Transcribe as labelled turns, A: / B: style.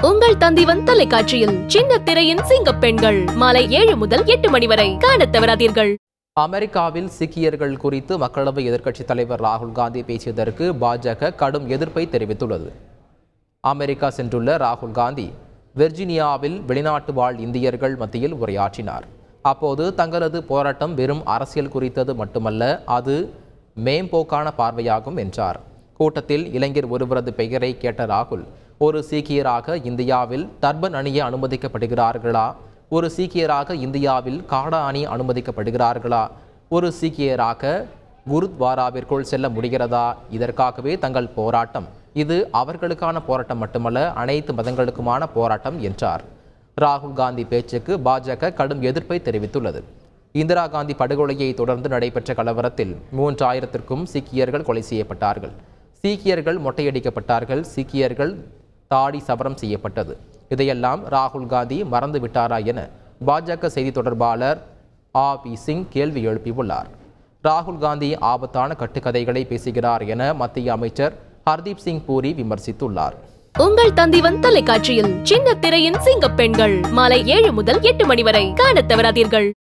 A: உங்கள் தந்திவன் தொலைக்காட்சியில் சின்ன திரையின் சிங்க பெண்கள் மாலை 7 முதல் 8 மணி வரை காணத் தவறாதீர்கள்.
B: அமெரிக்காவில் சீக்கியர்கள் குறித்து மக்களவை எதிர்க்கட்சித் தலைவர் ராகுல் காந்தி பேசியதற்கு பாஜக கடும் எதிர்ப்பை தெரிவித்துள்ளது. அமெரிக்கா சென்றுள்ள ராகுல் காந்தி வெர்ஜீனியாவில் வெளிநாட்டு வாழ் இந்தியர்கள் மத்தியில் உரையாற்றினார். அப்போது தங்களது போராட்டம் வெறும் அரசியல் குறித்தது மட்டுமல்ல, அது மேம்போக்கான பார்வையாகும் என்றார். கூட்டத்தில் இளைஞர் ஒருவரது பெயரை கேட்ட ராகுல், ஒரு சீக்கியராக இந்தியாவில் டர்பன் அணிய அனுமதிக்கப்படுகிறார்களா? ஒரு சீக்கியராக இந்தியாவில் காடா அணி அனுமதிக்கப்படுகிறார்களா? ஒரு சீக்கியராக குருத்வாராவிற்குள் செல்ல முடிகிறதா? இதற்காகவே தங்கள் போராட்டம். இது அவர்களுக்கான போராட்டம் மட்டுமல்ல, அனைத்து மதங்களுக்குமான போராட்டம் என்றார். ராகுல் காந்தி பேச்சுக்கு பாஜக கடும் எதிர்ப்பை தெரிவித்துள்ளது. இந்திரா காந்தி படுகொலையை தொடர்ந்து நடைபெற்ற கலவரத்தில் 3000க்கும் சீக்கியர்கள் கொலை செய்யப்பட்டார்கள். சீக்கியர்கள் மொட்டையடிக்கப்பட்டார்கள். சீக்கியர்கள் தாடி சவரம் செய்யப்பட்டது. இதையெல்லாம் ராகுல் காந்தி மறந்து விட்டாரா என பாஜக செய்தி தொடர்பாளர் ஆ.பி. சிங் கேள்வி எழுப்பியுள்ளார். ராகுல் காந்தி ஆபத்தான கட்டுக்கதைகளை பேசுகிறார் என மத்திய அமைச்சர் ஹர்தீப் சிங் பூரி விமர்சித்துள்ளார்.
A: உங்கள் தந்திவன் தொலைக்காட்சியில் சின்ன திரையின் சிங்க பெண்கள் மாலை 7 முதல் 8 மணி வரை காணத் தவறாதீர்கள்.